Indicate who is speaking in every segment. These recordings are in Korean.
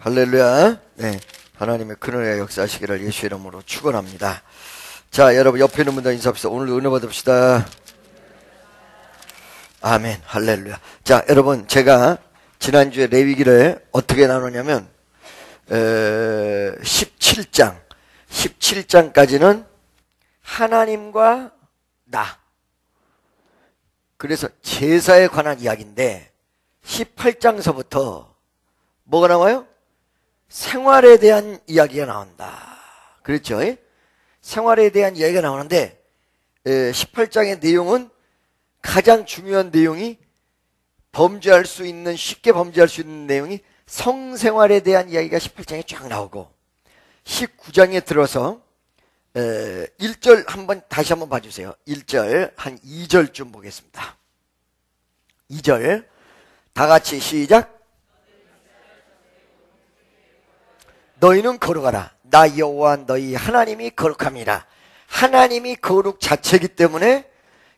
Speaker 1: 할렐루야. 네. 하나님의 큰은혜 역사하시기를 예수 이름으로 축원합니다. 자, 여러분 옆에 있는 분들 인사합시다. 오늘 은혜 받읍시다. 아멘. 할렐루야. 자, 여러분 제가 지난주에 레위기를 어떻게 나누냐면 17장까지는 하나님과 나. 그래서 제사에 관한 이야기인데 18장서부터 뭐가 나와요? 생활에 대한 이야기가 나온다. 그렇죠? 생활에 대한 이야기가 나오는데 18장의 내용은 가장 중요한 내용이 범죄할 수 있는, 쉽게 범죄할 수 있는 내용이 성생활에 대한 이야기가 18장에 쫙 나오고 19장에 들어서 1절 다시 한번 봐주세요. 1절 한 2절쯤 보겠습니다. 2절 다 같이 시작. 너희는 거룩하라. 나 여호와 너희 하나님이 거룩함이라. 하나님이 거룩 자체이기 때문에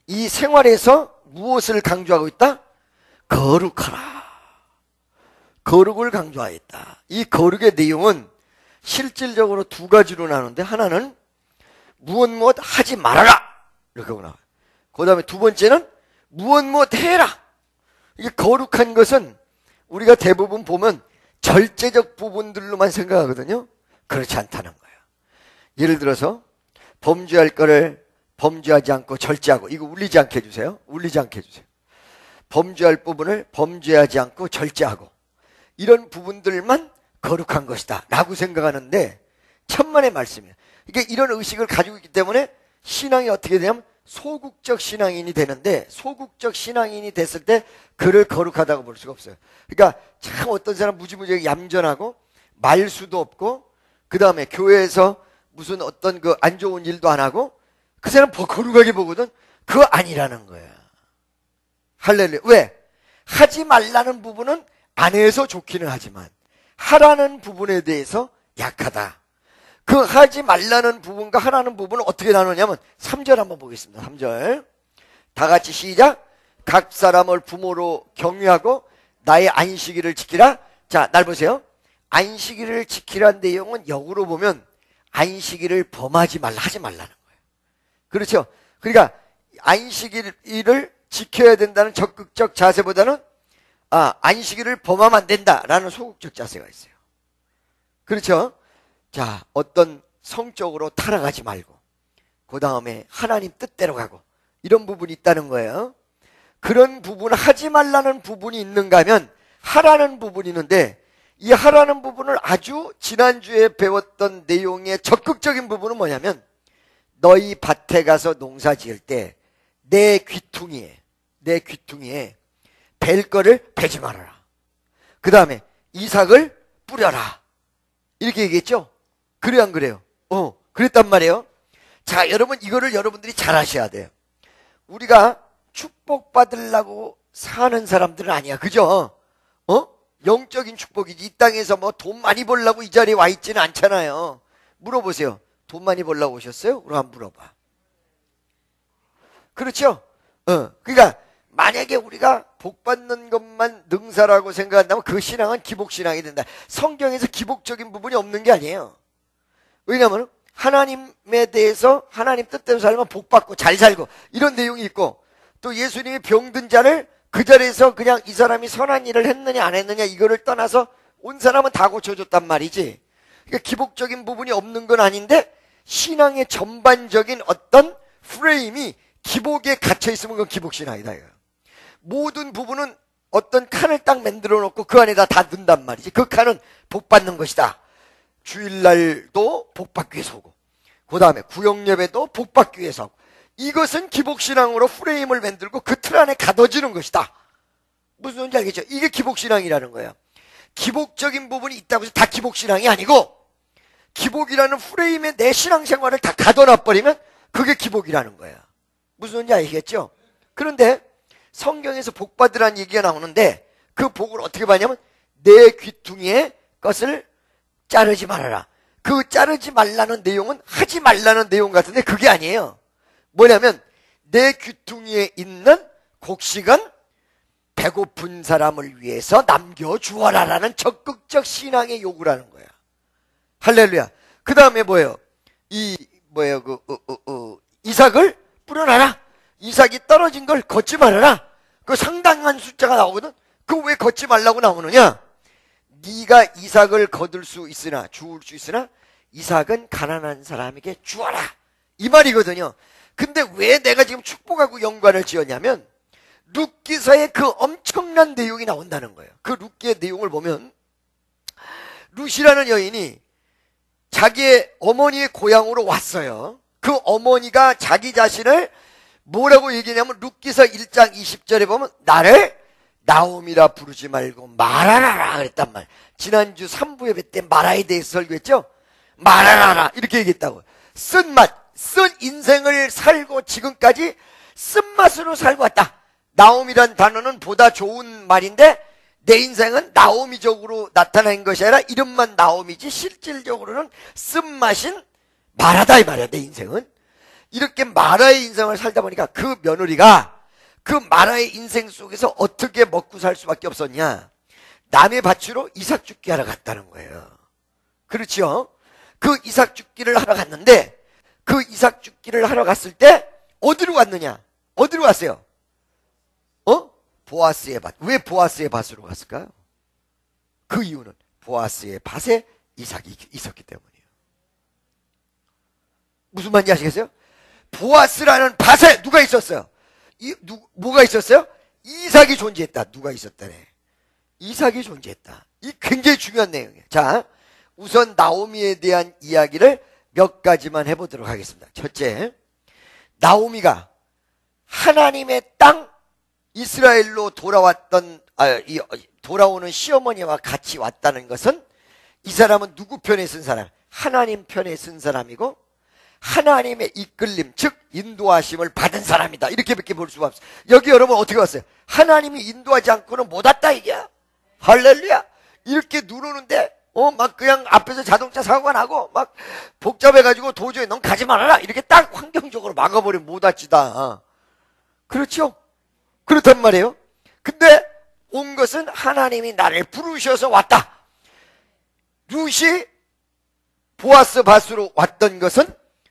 Speaker 1: 이 생활에서 무엇을 강조하고 있다? 거룩하라. 거룩을 강조하였다. 이 거룩의 내용은 실질적으로 두 가지로 나누는데, 하나는 무엇 하지 말아라 이렇게 나와요. 그 다음에 두 번째는 무엇 해라. 이게 거룩한 것은 우리가 대부분 보면 절제적 부분들로만 생각하거든요. 그렇지 않다는 거예요. 예를 들어서 범죄할 거를 범죄하지 않고 절제하고, 이거 울리지 않게 해주세요. 울리지 않게 해주세요. 범죄할 부분을 범죄하지 않고 절제하고, 이런 부분들만 거룩한 것이다 라고 생각하는데 천만의 말씀이에요. 이게 이런 의식을 가지고 있기 때문에 신앙이 어떻게 되냐면 소극적 신앙인이 되는데, 소극적 신앙인이 됐을 때 그를 거룩하다고 볼 수가 없어요. 그러니까 참 어떤 사람 무지무지하게 얌전하고 말수도 없고, 그 다음에 교회에서 무슨 어떤 그 안 좋은 일도 안 하고, 그 사람 거룩하게 보거든. 그거 아니라는 거야. 할렐루야. 왜? 하지 말라는 부분은 안 해서 좋기는 하지만 하라는 부분에 대해서 약하다. 그 하지 말라는 부분과 하라는 부분은 어떻게 나누냐면 3절 한번 보겠습니다. 3절 다 같이 시작. 각 사람을 부모로 경유하고 나의 안식일을 지키라. 자, 날 보세요. 안식일을 지키라는 내용은 역으로 보면 안식일을 범하지 말라, 하지 말라는 거예요. 그렇죠? 그러니까 안식일을 지켜야 된다는 적극적 자세보다는 안식일을 범하면 안 된다라는 소극적 자세가 있어요. 그렇죠? 자, 어떤 성적으로 타락하지 말고, 그 다음에 하나님 뜻대로 가고, 이런 부분이 있다는 거예요. 그런 부분, 하지 말라는 부분이 있는가 하면 하라는 부분이 있는데, 이 하라는 부분을 아주 지난주에 배웠던 내용의 적극적인 부분은 뭐냐면, 너희 밭에 가서 농사 지을 때 내 귀퉁이에 벨 거를 베지 말아라. 그 다음에 이삭을 뿌려라. 이렇게 얘기했죠? 그래요, 안 그래요? 그랬단 말이에요. 자, 여러분, 이거를 여러분들이 잘 아셔야 돼요. 우리가 축복받으려고 사는 사람들은 아니야. 그죠? 영적인 축복이지. 이 땅에서 뭐 돈 많이 벌려고 이 자리에 와 있지는 않잖아요. 물어보세요. 돈 많이 벌려고 오셨어요? 그럼 한번 물어봐. 그렇죠? 그러니까 만약에 우리가 복받는 것만 능사라고 생각한다면 그 신앙은 기복신앙이 된다. 성경에서 기복적인 부분이 없는 게 아니에요. 왜냐하면 하나님에 대해서 하나님 뜻대로 살면 복받고 잘 살고 이런 내용이 있고, 또 예수님이 병든 자를 그 자리에서 그냥 이 사람이 선한 일을 했느냐 안 했느냐 이거를 떠나서 온 사람은 다 고쳐줬단 말이지. 그러니까 기복적인 부분이 없는 건 아닌데, 신앙의 전반적인 어떤 프레임이 기복에 갇혀 있으면 그건 기복신앙이다 이거예요. 모든 부분은 어떤 칸을 딱 만들어 놓고 그 안에다 다 넣는단 말이지. 그 칸은 복받는 것이다. 주일날도 복받기 위해서 오고, 그 다음에 구역예배도 복받기 위해서 하고, 이것은 기복신앙으로 프레임을 만들고 그 틀 안에 가둬지는 것이다. 무슨 소리인지 알겠죠? 이게 기복신앙이라는 거예요. 기복적인 부분이 있다고 해서 다 기복신앙이 아니고, 기복이라는 프레임에 내 신앙생활을 다 가둬놔버리면 그게 기복이라는 거예요. 무슨 소리인지 알겠죠? 그런데 성경에서 복받으라는 얘기가 나오는데, 그 복을 어떻게 받냐면 내 귀퉁이의 것을 자르지 말아라. 그 자르지 말라는 내용은 하지 말라는 내용 같은데 그게 아니에요. 뭐냐면 내 귀퉁이에 있는 곡식은 배고픈 사람을 위해서 남겨주어라라는 적극적 신앙의 요구를 하는 거야. 할렐루야. 그 다음에 뭐예요? 이삭을 뿌려놔라. 이삭이 떨어진 걸 걷지 말아라. 그 상당한 숫자가 나오거든. 그 왜 걷지 말라고 나오느냐? 네가 이삭을 거둘 수 있으나, 주울 수 있으나 이삭은 가난한 사람에게 주어라, 이 말이거든요. 근데 왜 내가 지금 축복하고 연관을 지었냐면 룻기서의 그 엄청난 내용이 나온다는 거예요. 그 룻기의 내용을 보면 룻이라는 여인이 자기의 어머니의 고향으로 왔어요. 그 어머니가 자기 자신을 뭐라고 얘기하냐면 룻기서 1장 20절에 보면 나를 나옴이라 부르지 말고 마라라라 그랬단 말. 지난주 3부 예배 때 마라에 대해서 설교했죠. 마라라라 이렇게 얘기했다고. 쓴맛, 쓴 인생을 살고 지금까지 쓴맛으로 살고 왔다. 나옴이란 단어는 보다 좋은 말인데 내 인생은 나오미적으로 나타난 것이 아니라 이름만 나오미지 실질적으로는 쓴맛인 마라다 이 말이야. 내 인생은 이렇게 마라의 인생을 살다 보니까 그 며느리가 그 마라의 인생 속에서 어떻게 먹고 살 수밖에 없었냐? 남의 밭으로 이삭 줍기 하러 갔다는 거예요. 그렇죠? 그 이삭 줍기를 하러 갔는데 그 이삭 줍기를 하러 갔을 때 어디로 갔느냐? 어디로 갔어요? 보아스의 밭. 왜 보아스의 밭으로 갔을까요? 그 이유는 보아스의 밭에 이삭이 있었기 때문이에요. 무슨 말인지 아시겠어요? 보아스라는 밭에 누가 있었어요? 뭐가 있었어요? 이삭이 존재했다. 누가 있었다네? 이삭이 존재했다. 이 굉장히 중요한 내용이에요. 자, 우선 나오미에 대한 이야기를 몇 가지만 해보도록 하겠습니다. 첫째, 나오미가 하나님의 땅 이스라엘로 돌아오는 시어머니와 같이 왔다는 것은 이 사람은 누구 편에 쓴 사람? 하나님 편에 쓴 사람이고 하나님의 이끌림, 즉 인도하심을 받은 사람이다. 이렇게밖에 볼 수가 없어요. 여기 여러분 어떻게 왔어요? 하나님이 인도하지 않고는 못 왔다 이게야. 할렐루야. 이렇게 누르는데 막 그냥 앞에서 자동차 사고가 나고 막 복잡해가지고 도저히 넌 가지 말아라 이렇게 딱 환경적으로 막아버리면 못 왔지다. 그렇죠? 그렇단 말이에요. 근데 온 것은 하나님이 나를 부르셔서 왔다. 룻이 보아스 밭으로 왔던 것은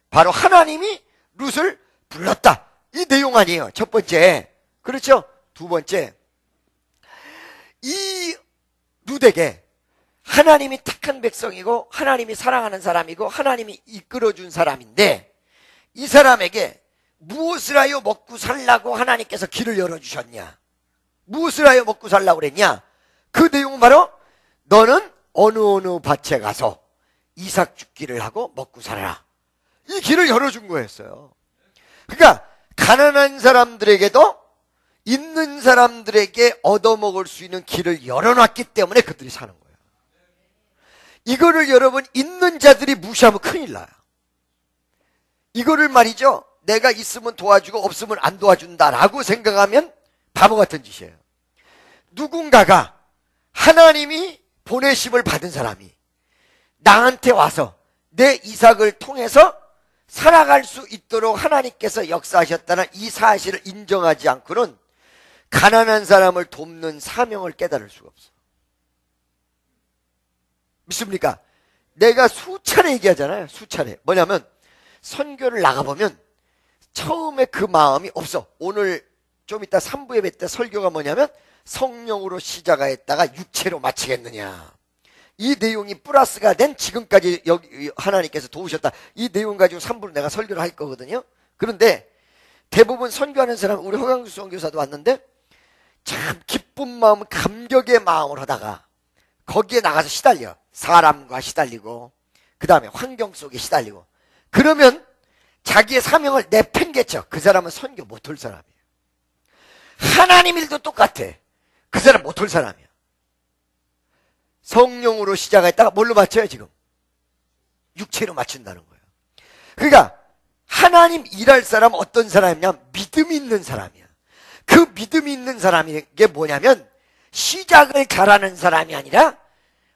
Speaker 1: 바로 하나님이 룻을 불렀다. 이 내용 아니에요. 첫 번째. 그렇죠? 두 번째. 이 룻에게 하나님이 택한 백성이고 하나님이 사랑하는 사람이고 하나님이 이끌어준 사람인데 이 사람에게 무엇을 하여 먹고 살라고 하나님께서 길을 열어주셨냐? 무엇을 하여 먹고 살라고 그랬냐? 그 내용은 바로 너는 어느 밭에 가서 이삭 죽기를 하고 먹고 살아라. 이 길을 열어준 거였어요. 그러니까 가난한 사람들에게도 있는 사람들에게 얻어먹을 수 있는 길을 열어놨기 때문에 그들이 사는 거예요. 이거를 여러분 있는 자들이 무시하면 큰일 나요. 이거를 말이죠. 내가 있으면 도와주고 없으면 안 도와준다라고 생각하면 바보 같은 짓이에요. 누군가가 하나님이 보내심을 받은 사람이 나한테 와서 내 이삭을 통해서 살아갈 수 있도록 하나님께서 역사하셨다는 이 사실을 인정하지 않고는 가난한 사람을 돕는 사명을 깨달을 수가 없어. 믿습니까? 내가 수차례 얘기하잖아요. 수차례. 뭐냐면 선교를 나가보면 처음에 그 마음이 없어. 오늘 좀 이따 3부 예배 때 설교가 뭐냐면 성령으로 시작했다가 육체로 마치겠느냐. 이 내용이 플러스가 된 지금까지 여기 하나님께서 도우셨다. 이 내용 가지고 3부를 내가 설교를 할 거거든요. 그런데 대부분 선교하는 사람, 우리 허강수 선교사도 왔는데 참 기쁜 마음, 감격의 마음을 하다가 거기에 나가서 시달려. 사람과 시달리고 그 다음에 환경 속에 시달리고 그러면 자기의 사명을 내팽개쳐. 그 사람은 선교 못할 사람이에요. 하나님 일도 똑같아. 그 사람 못할 사람이야. 성령으로 시작했다가 뭘로 맞춰요 지금? 육체로 맞춘다는 거예요. 그러니까 하나님 일할 사람은 어떤 사람이냐? 믿음이 있는 사람이야. 그 믿음이 있는 사람이 게 뭐냐면 시작을 잘하는 사람이 아니라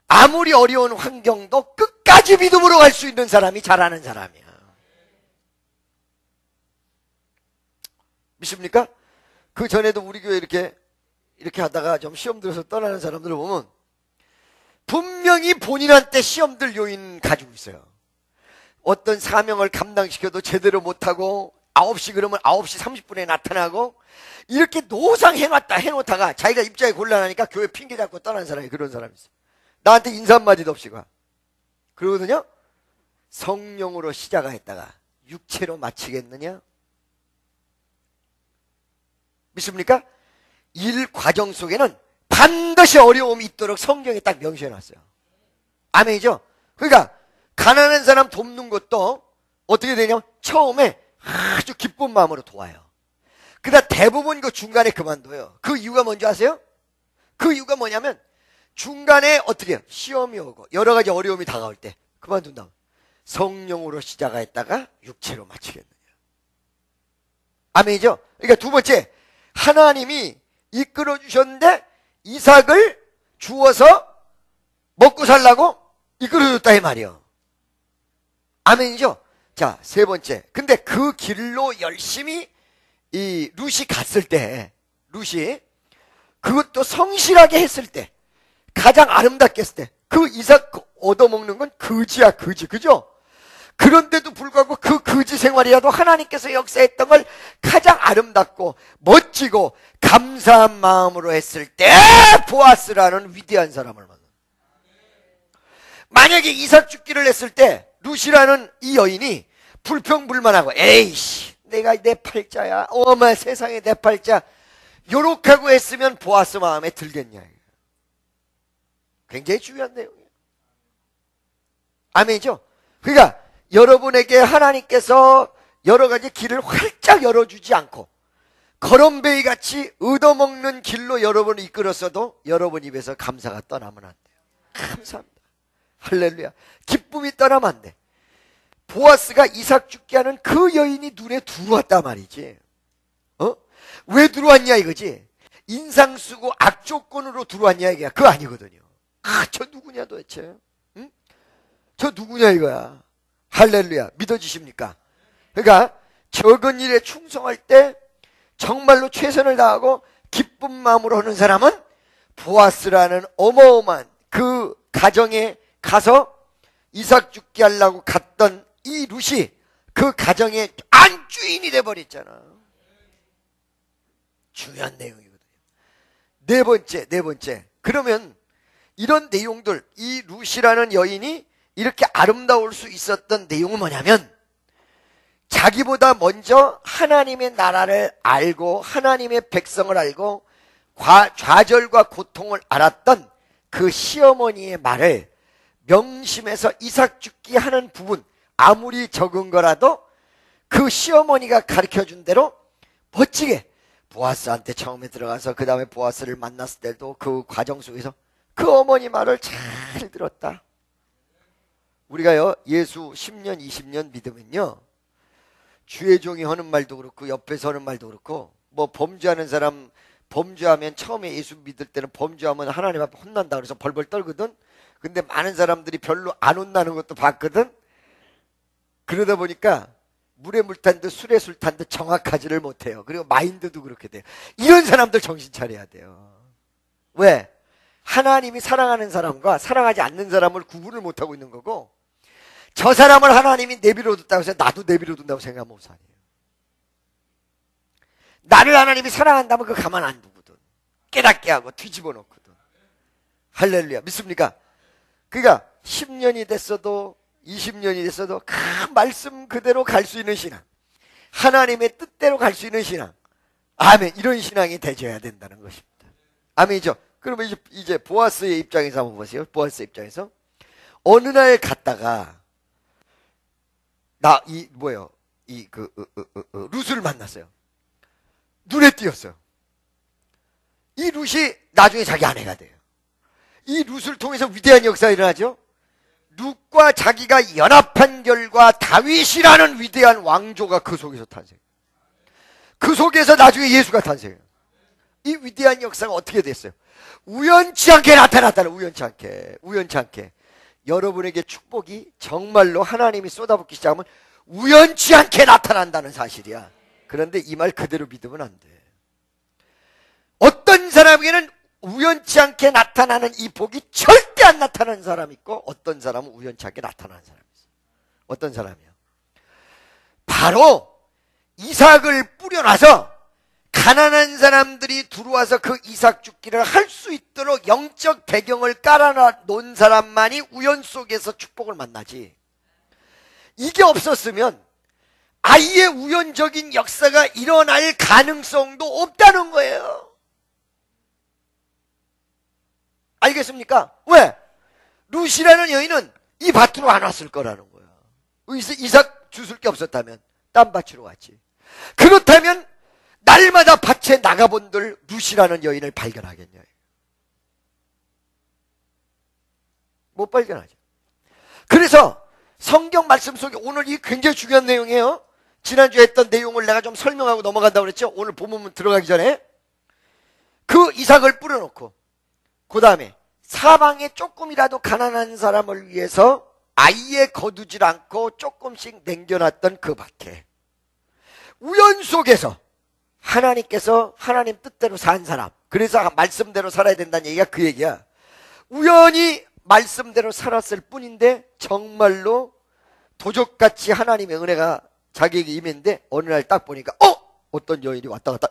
Speaker 1: 아무리 어려운 환경도 끝까지 믿음으로 갈 수 있는 사람이 잘하는 사람이야. 믿습니까? 그 전에도 우리 교회 이렇게 이렇게 하다가 좀 시험 들어서 떠나는 사람들을 보면 분명히 본인한테 시험 들 요인 가지고 있어요. 어떤 사명을 감당시켜도 제대로 못하고 9시 그러면 9시 30분에 나타나고 이렇게 노상 해놓다가 자기가 입장이 곤란하니까 교회 핑계 잡고 떠난 사람이 그런 사람이 있어요. 나한테 인사 한마디도 없이 가. 그러거든요. 성령으로 시작했다가 육체로 마치겠느냐? 믿습니까? 일 과정 속에는 반드시 어려움이 있도록 성경에 딱 명시해놨어요. 아멘이죠? 그러니까 가난한 사람 돕는 것도 어떻게 되냐면 처음에 아주 기쁜 마음으로 도와요. 그러다 대부분 그 중간에 그만둬요. 그 이유가 뭔지 아세요? 그 이유가 뭐냐면 중간에 어떻게 해요? 시험이 오고 여러 가지 어려움이 다가올 때 그만둔다. 성령으로 시작했다가 육체로 마치겠느냐. 아멘이죠? 그러니까 두 번째, 하나님이 이끌어 주셨는데 이삭을 주어서 먹고 살라고 이끌어 줬다 이 말이요. 아멘이죠? 자, 세 번째. 근데 그 길로 열심히 이 룻이 갔을 때, 룻이 그것도 성실하게 했을 때, 가장 아름답게 했을 때, 그 이삭 얻어먹는 건 거지야, 거지. 그죠? 그런데도 불구하고 그 거지 생활이라도 하나님께서 역사했던 걸 가장 아름답고 멋지고 감사한 마음으로 했을 때 보아스라는 위대한 사람을 만나. 만약에 이삭 죽기를 했을 때 룻이라는 이 여인이 불평불만하고 에이씨 내가 내 팔자야 어머 세상에 내 팔자 요렇게 하고 했으면 보아스 마음에 들겠냐. 굉장히 중요한 내용이에요. 아멘이죠? 그러니까 여러분에게 하나님께서 여러 가지 길을 활짝 열어주지 않고 거렁뱅이 같이 얻어먹는 길로 여러분을 이끌었어도 여러분 입에서 감사가 떠나면 안 돼요. 감사합니다. 할렐루야. 기쁨이 떠나면 안 돼. 보아스가 이삭 죽게 하는 그 여인이 눈에 들어왔단 말이지. 왜 들어왔냐 이거지. 인상 쓰고 악조건으로 들어왔냐 이게 그거 아니거든요. 저 누구냐 도대체. 응? 저 누구냐 이거야. 할렐루야. 믿어지십니까? 그러니까 적은 일에 충성할 때 정말로 최선을 다하고 기쁜 마음으로 하는 사람은 보아스라는 어마어마한 그 가정에 가서 이삭 죽게 하려고 갔던 이 룻이 그 가정의 안주인이 돼버렸잖아. 중요한 내용이거든요. 네 번째. 그러면 이런 내용들, 이 룻이라는 여인이 이렇게 아름다울 수 있었던 내용은 뭐냐면 자기보다 먼저 하나님의 나라를 알고 하나님의 백성을 알고 좌절과 고통을 알았던 그 시어머니의 말을 명심해서 이삭 죽기 하는 부분 아무리 적은 거라도 그 시어머니가 가르쳐준 대로 멋지게 보아스한테 처음에 들어가서 그 다음에 보아스를 만났을 때도 그 과정 속에서 그 어머니 말을 잘 들었다. 우리가요 예수 10년 20년 믿으면요 주의 종이 하는 말도 그렇고 옆에서 하는 말도 그렇고 뭐 범죄하는 사람 범죄하면 처음에 예수 믿을 때는 범죄하면 하나님 앞에 혼난다 그래서 벌벌 떨거든. 근데 많은 사람들이 별로 안 혼나는 것도 봤거든. 그러다 보니까 물에 물 탄 듯 술에 술 탄 듯 정확하지를 못해요. 그리고 마인드도 그렇게 돼요. 이런 사람들 정신 차려야 돼요. 왜? 하나님이 사랑하는 사람과 사랑하지 않는 사람을 구분을 못하고 있는 거고 저 사람을 하나님이 내비로 뒀다고 해서 나도 내비로 둔다고 생각하면 아니에요. 나를 하나님이 사랑한다면 그 가만 안 두거든. 깨닫게 하고 뒤집어 놓거든. 할렐루야. 믿습니까? 그러니까 10년이 됐어도 20년이 됐어도 그 말씀 그대로 갈 수 있는 신앙, 하나님의 뜻대로 갈 수 있는 신앙, 아멘. 이런 신앙이 되져야 된다는 것입니다. 아멘이죠. 그러면 이제 보아스의 입장에서 한번 보세요. 보아스 입장에서 어느 날 갔다가 룻을 만났어요. 눈에 띄었어요. 이 룻이 나중에 자기 아내가 돼요. 이 룻을 통해서 위대한 역사가 일어나죠. 룻과 자기가 연합한 결과 다윗이라는 위대한 왕조가 그 속에서 탄생. 그 속에서 나중에 예수가 탄생해요. 이 위대한 역사가 어떻게 됐어요? 우연치 않게 나타났다는 우연치 않게 여러분에게 축복이 정말로 하나님이 쏟아붓기 시작하면 우연치 않게 나타난다는 사실이야. 그런데 이 말 그대로 믿으면 안 돼. 어떤 사람에게는 우연치 않게 나타나는 이 복이 절대 안 나타나는 사람이 있고, 어떤 사람은 우연치 않게 나타나는 사람이 있어요. 어떤 사람이요? 바로 이삭을 뿌려놔서 가난한 사람들이 들어와서 그 이삭 죽기를 할 수 있도록 영적 배경을 깔아놓은 사람만이 우연 속에서 축복을 만나지. 이게 없었으면 아예 우연적인 역사가 일어날 가능성도 없다는 거예요. 알겠습니까? 왜? 룻이라는 여인은 이 밭으로 안 왔을 거라는 거야. 이삭 주술 게 없었다면 딴 밭으로 왔지. 그렇다면 날마다 밭에 나가본들 룻이라는 여인을 발견하겠냐? 못 발견하죠. 그래서 성경 말씀 속에 오늘 이 굉장히 중요한 내용이에요. 지난주에 했던 내용을 내가 좀 설명하고 넘어간다고 그랬죠. 오늘 본문 들어가기 전에 그 이삭을 뿌려놓고 그 다음에 사방에 조금이라도 가난한 사람을 위해서 아예 거두질 않고 조금씩 남겨놨던 그 밭에 우연 속에서 하나님께서 하나님 뜻대로 산 사람, 그래서 말씀대로 살아야 된다는 얘기가 그 얘기야. 우연히 말씀대로 살았을 뿐인데 정말로 도적같이 하나님의 은혜가 자기에게 임했는데 어느 날 딱 보니까 어떤 여인이 왔다 갔다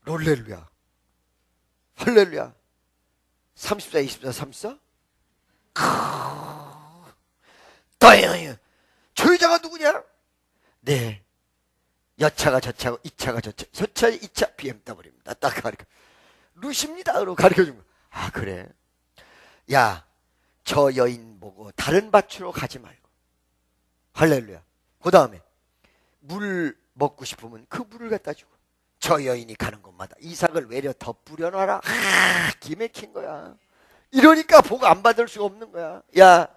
Speaker 1: 롤렐루야 할렐루야 34, 24, 34? 다행이야. 저 여자가 누구냐? 네, 여차가 저차고 이차가 저차, 저차 2차 BMW입니다. 딱 가르쳐. 룻입니다. 그러고 가르쳐준 거야. 아, 그래? 야, 저 여인 보고 다른 밭으로 가지 말고. 할렐루야. 그 다음에 물 먹고 싶으면 그 물을 갖다 주고, 저 여인이 가는 곳마다 이삭을 외려 더 뿌려놔라. 기맥힌 거야. 이러니까 복 안 받을 수가 없는 거야. 야,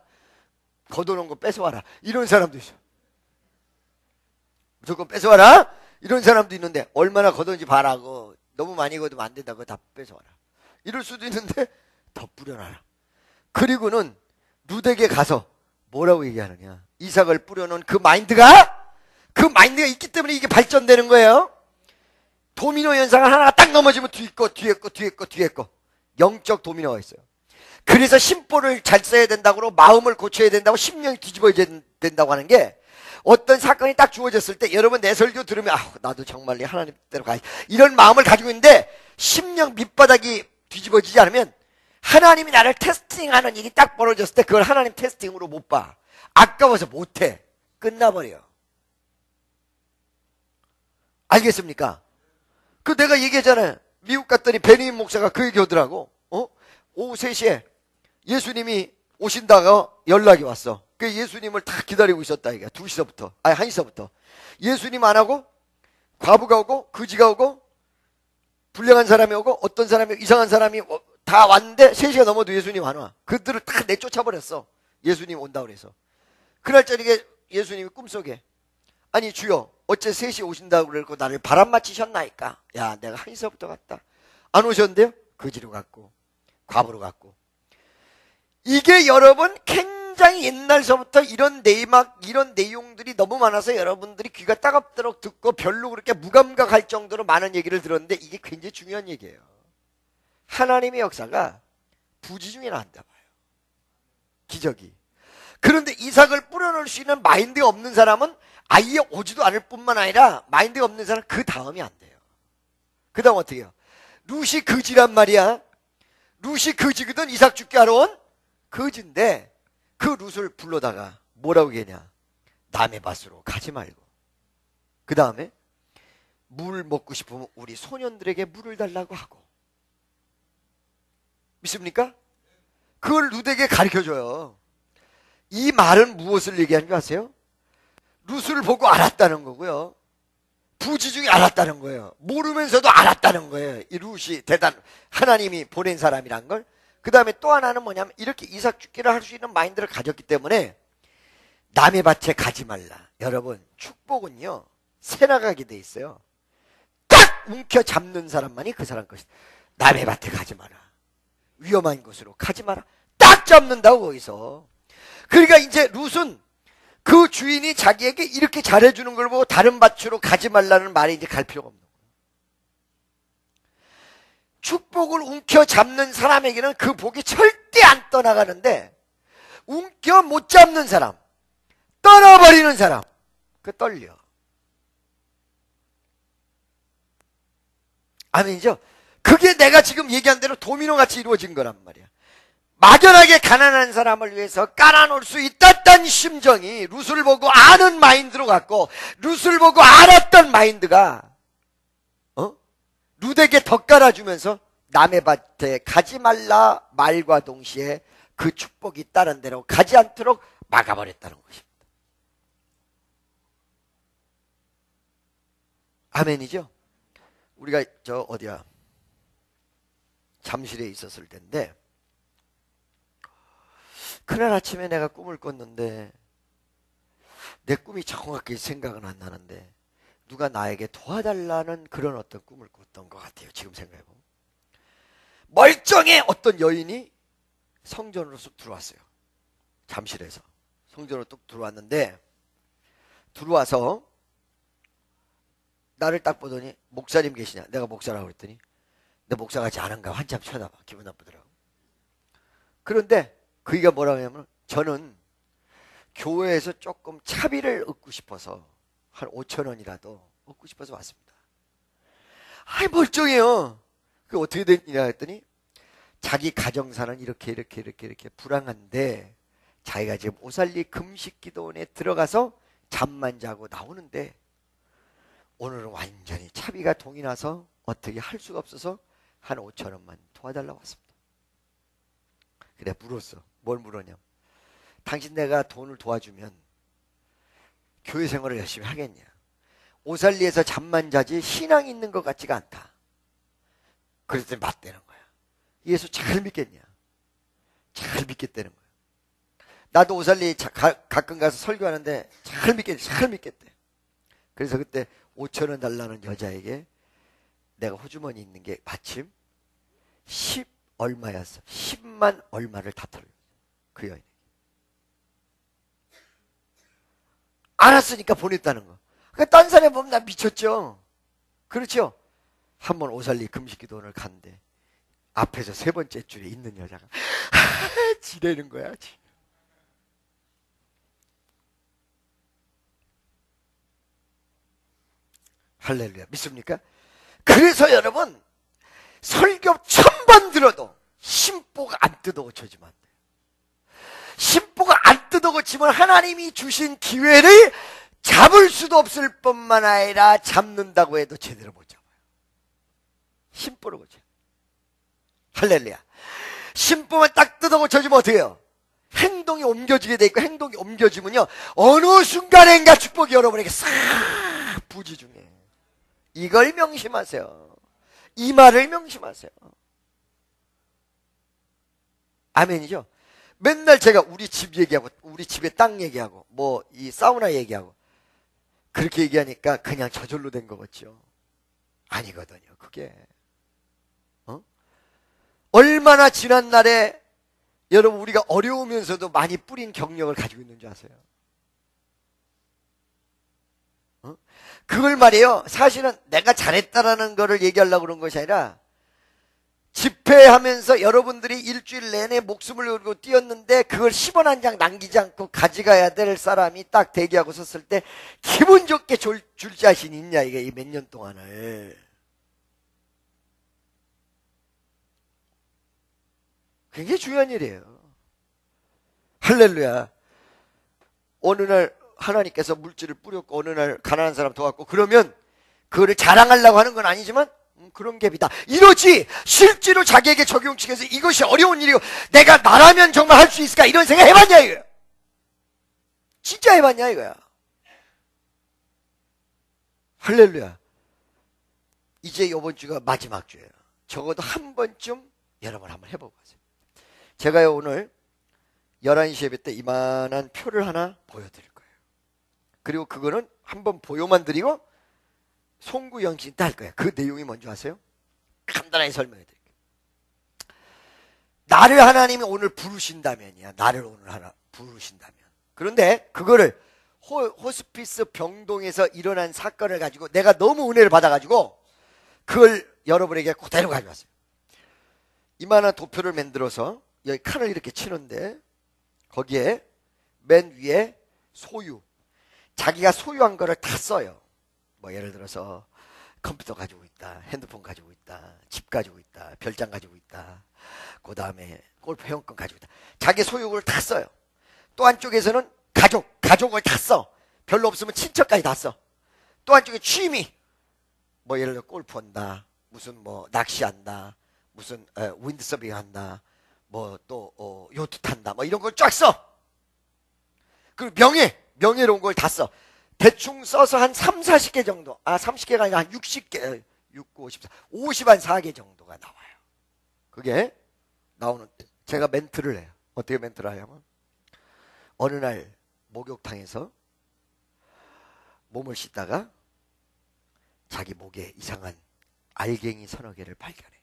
Speaker 1: 걷어놓은 거 뺏어와라. 이런 사람도 있어. 무조건 뺏어와라. 이런 사람도 있는데 얼마나 걷었는지 봐라고. 너무 많이 걷으면 안 된다고 다 뺏어와라. 이럴 수도 있는데 더 뿌려놔라. 그리고는 룻에게 가서 뭐라고 얘기하느냐. 이삭을 뿌려놓은 그 마인드가 있기 때문에 이게 발전되는 거예요. 도미노 현상을 하나가 딱 넘어지면 뒤에 거 영적 도미노가 있어요. 그래서 심보를 잘 써야 된다고, 마음을 고쳐야 된다고, 심령이 뒤집어야 된다고 하는 게, 어떤 사건이 딱 주어졌을 때 여러분 내 설교 들으면 나도 정말 하나님 뜻대로 가야지 이런 마음을 가지고 있는데 심령 밑바닥이 뒤집어지지 않으면 하나님이 나를 테스팅하는 일이 딱 벌어졌을 때 그걸 하나님 테스팅으로 못 봐. 아까워서 못해. 끝나버려. 알겠습니까? 그 내가 얘기했잖아요. 미국 갔더니 베니민 목사가 그 얘기 하더라고. 오후 3시에 예수님이 오신다가 연락이 왔어. 그 예수님을 다 기다리고 있었다 이게. 2시서부터 1시서부터 예수님 안 하고 과부가 오고 거지가 오고 불량한 사람이 오고 어떤 사람이 이상한 사람이 다 왔는데 3시가 넘어도 예수님 안 와. 그들을 다 내쫓아버렸어. 예수님 온다고 그래서. 그날 저녁에 예수님이 꿈속에 아니 주여 어째 3시에 오신다고 그러고 나를 바람 맞히셨나이까. 야, 내가 1시서부터 갔다. 안 오셨는데요? 거지로 갔고 과부로 갔고. 이게 여러분 굉장히 옛날서부터 이런 내용들이 너무 많아서 여러분들이 귀가 따갑도록 듣고 별로 그렇게 무감각할 정도로 많은 얘기를 들었는데 이게 굉장히 중요한 얘기예요. 하나님의 역사가 부지 중에 나온다 봐요. 기적이. 그런데 이삭을 뿌려놓을 수 있는 마인드가 없는 사람은 아예 오지도 않을 뿐만 아니라 마인드가 없는 사람은 그 다음이 안 돼요. 그 다음 어떻게 해요? 룻이 거지란 말이야. 룻이 거지거든. 이삭 죽게 하러 온 거지인데 그 룻을 불러다가 뭐라고 얘기하냐. 남의 밭으로 가지 말고 그 다음에 물 먹고 싶으면 우리 소년들에게 물을 달라고 하고. 믿습니까? 그걸 룻에게 가르쳐줘요. 이 말은 무엇을 얘기하는 줄 아세요? 룻을 보고 알았다는 거고요. 부지 중에 알았다는 거예요. 모르면서도 알았다는 거예요. 이 룻이 하나님이 보낸 사람이란 걸. 그 다음에 또 하나는 뭐냐면 이렇게 이삭 죽기를 할 수 있는 마인드를 가졌기 때문에 남의 밭에 가지 말라. 여러분 축복은요 새나가게 돼 있어요. 딱 움켜 잡는 사람만이 그 사람 것이다. 남의 밭에 가지 마라. 위험한 곳으로 가지 마라. 딱 잡는다고 거기서. 그러니까 이제 룻은 그 주인이 자기에게 이렇게 잘해주는 걸 보고 다른 밭으로 가지 말라는 말이 이제 갈 필요가 없는 거예요. 축복을 움켜잡는 사람에게는 그 복이 절대 안 떠나가는데, 움켜 못 잡는 사람, 떠나버리는 사람, 그 떨려. 아멘이죠? 그게 내가 지금 얘기한 대로 도미노같이 이루어진 거란 말이야. 막연하게 가난한 사람을 위해서 깔아놓을 수 있다던 심정이 룻을 보고 아는 마인드로 갔고, 룻을 보고 알았던 마인드가 룻에게 더 깔아주면서 남의 밭에 가지 말라 말과 동시에 그 축복이 다른 데로 가지 않도록 막아버렸다는 것입니다. 아멘이죠? 우리가 잠실에 있었을 텐데, 그날 아침에 내가 꿈을 꿨는데 내 꿈이 정확하게 생각은 안 나는데 누가 나에게 도와달라는 그런 어떤 꿈을 꿨던 것 같아요. 지금 생각해보면 멀쩡해. 어떤 여인이 성전으로 쑥 들어왔어요. 잠실에서 성전으로 뚝 들어왔는데, 들어와서 나를 딱 보더니 목사님 계시냐? 내가 목사라고 그랬더니 내 목사 같지 않은가 한참 쳐다봐. 기분 나쁘더라고. 그런데 그이가 뭐라고 하냐면, 저는 교회에서 조금 차비를 얻고 싶어서 한 5,000원이라도 얻고 싶어서 왔습니다. 아이 멀쩡해요. 그 어떻게 된 일이냐 했더니 자기 가정사는 이렇게 불황한데 자기가 지금 오살리 금식기도원에 들어가서 잠만 자고 나오는데 오늘은 완전히 차비가 동이 나서 어떻게 할 수가 없어서 한 5,000원만 도와달라고 왔습니다. 그래 물었어. 뭘 물었냐? 당신 내가 돈을 도와주면 교회 생활을 열심히 하겠냐? 오살리에서 잠만 자지 신앙 있는 것 같지가 않다. 그랬더니 맞대는 거야. 예수 잘 믿겠냐? 잘 믿겠다는 거야. 나도 오살리 가끔 가서 설교하는데 잘 믿겠대. 그래서 그때 5,000원 달라는 여자에게 내가 호주머니 있는 게 마침 10 얼마였어. 10만 얼마를 다 털어요. 그 여인에게. 알았으니까 보냈다는 거. 그러니까 딴 사람이 보면 나 미쳤죠. 그렇죠? 한번 오살리 금식기도원을 갔는데 앞에서 세 번째 줄에 있는 여자가 지내는 거야. 할렐루야. 믿습니까? 그래서 여러분, 설교 1000번 들어도 심보가 안 뜯어고쳐지면 안 돼요. 심보가 안 뜯어고치면 하나님이 주신 기회를 잡을 수도 없을 뿐만 아니라 잡는다고 해도 제대로 못 잡아요. 심보를 고쳐요. 할렐루야. 심보만 딱 뜯어고쳐지면 어떻게 해요? 행동이 옮겨지게 돼 있고, 행동이 옮겨지면요 어느 순간인가 축복이 여러분에게 싹 부지 중에. 이걸 명심하세요. 이 말을 명심하세요. 아멘이죠? 맨날 제가 우리 집 얘기하고 우리 집의 땅 얘기하고 뭐 이 사우나 얘기하고 그렇게 얘기하니까 그냥 저절로 된 거겠죠. 아니거든요. 그게 얼마나 지난 날에 여러분 우리가 어려우면서도 많이 뿌린 경력을 가지고 있는 줄 아세요? 그걸 말이에요. 사실은 내가 잘했다라는 거를 얘기하려고 그런 것이 아니라, 집회하면서 여러분들이 일주일 내내 목숨을 걸고 뛰었는데 그걸 10원 한 장 남기지 않고 가져가야 될 사람이 딱 대기하고 섰을 때 기분 좋게 줄 자신 있냐, 이게 이 몇 년 동안을. 굉장히 중요한 일이에요. 할렐루야. 어느 날 하나님께서 물질을 뿌렸고 어느 날 가난한 사람 도왔고, 그러면 그거를 자랑하려고 하는 건 아니지만 그런 갭이다 이러지, 실제로 자기에게 적용시켜서 이것이 어려운 일이고 내가 나라면 정말 할 수 있을까 이런 생각 해봤냐 이거야. 진짜 해봤냐 이거야. 할렐루야. 이제 이번 주가 마지막 주예요. 적어도 한 번쯤 여러분 한번 해보고 가세요. 제가요 오늘 11시 예배 때 이만한 표를 하나 보여드릴 거예요. 그리고 그거는 한번 보여만 드리고 송구 영신 때 할 거예요. 그 내용이 뭔지 아세요? 간단하게 설명해 드릴게요. 나를 하나님이 오늘 부르신다면이야. 나를 오늘 하나 부르신다면. 그런데 그거를 호스피스 병동에서 일어난 사건을 가지고 내가 너무 은혜를 받아가지고 그걸 여러분에게 그대로 가져왔어요. 이만한 도표를 만들어서 여기 칸을 이렇게 치는데 거기에 맨 위에 소유, 자기가 소유한 거를 다 써요. 뭐 예를 들어서 컴퓨터 가지고 있다, 핸드폰 가지고 있다, 집 가지고 있다, 별장 가지고 있다, 그 다음에 골프 회원권 가지고 있다. 자기 소유를 다 써요. 또 한쪽에서는 가족을 다 써. 별로 없으면 친척까지 다 써. 또 한쪽에 취미, 뭐 예를 들어 골프한다, 무슨 뭐 낚시한다, 무슨 윈드서핑 한다, 뭐 또 요트 탄다, 뭐 이런 걸 쫙 써. 그리고 명예로운 걸 다 써. 대충 써서 한 3, 40개 정도, 30개가 아니라 한 60개, 6, 9, 54, 50한 4개 정도가 나와요. 그게 나오는, 제가 멘트를 해요. 어떻게 멘트를 하냐면, 어느 날 목욕탕에서 몸을 씻다가 자기 목에 이상한 알갱이 서너 개를 발견해.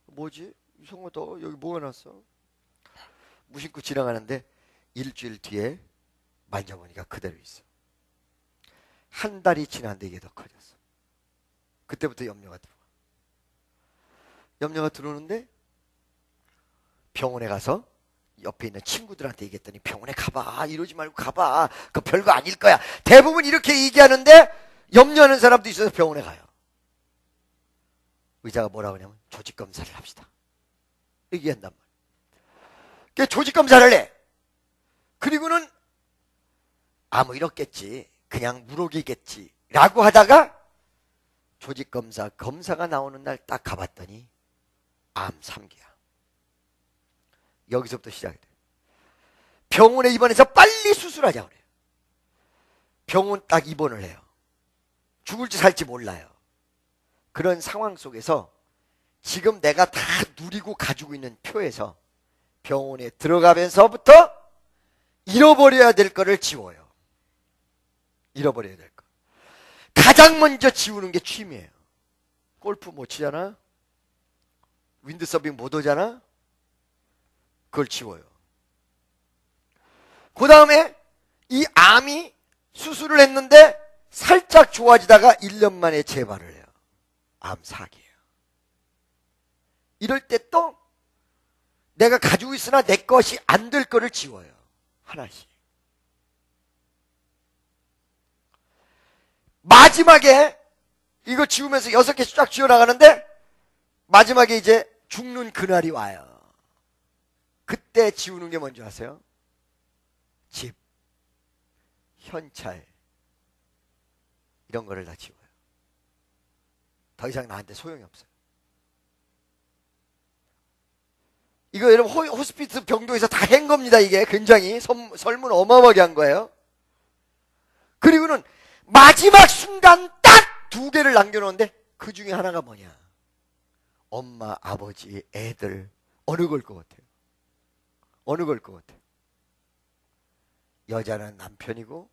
Speaker 1: 뭐지? 이상하다. 여기 뭐가 났어? 무심코 지나가는데 일주일 뒤에 만져보니까 그대로 있어. 한 달이 지났는데 이게 더 커졌어. 그때부터 염려가 들어와. 염려가 들어오는데 병원에 가서 옆에 있는 친구들한테 얘기했더니 병원에 가봐. 이러지 말고 가봐. 그거 별거 아닐 거야. 대부분 이렇게 얘기하는데 염려하는 사람도 있어서 병원에 가요. 의사가 뭐라고 하냐면 조직검사를 합시다. 얘기한단 말이야. 조직검사를 해. 그리고는 뭐 이렇겠지. 그냥 물혹이겠지. 라고 하다가 검사가 나오는 날 딱 가봤더니 암 3기야. 여기서부터 시작이 돼. 병원에 입원해서 빨리 수술하자 그래요. 병원 딱 입원을 해요. 죽을지 살지 몰라요. 그런 상황 속에서 지금 내가 다 누리고 가지고 있는 표에서 병원에 들어가면서부터 잃어버려야 될 거를 지워요. 잃어버려야 될 거. 가장 먼저 지우는 게 취미예요. 골프 못 치잖아? 윈드서핑 못 오잖아? 그걸 지워요. 그 다음에 이 암이 수술을 했는데 살짝 좋아지다가 1년 만에 재발을 해요. 암 4기예요. 이럴 때 또 내가 가지고 있으나 내 것이 안 될 거를 지워요. 하나씩. 마지막에 이거 지우면서 6개씩 쫙 지워나가는데 마지막에 이제 죽는 그날이 와요. 그때 지우는 게 뭔지 아세요? 집, 현찰 이런 거를 다 지워요. 더 이상 나한테 소용이 없어요. 이거 여러분 호스피스 병동에서 다 한 겁니다. 이게 굉장히 설문 어마어마하게 한 거예요. 그리고는 마지막 순간 딱 2개를 남겨놓는데 그 중에 하나가 뭐냐? 엄마, 아버지, 애들 어느 걸 것 같아요? 어느 걸 것 같아요? 여자는 남편이고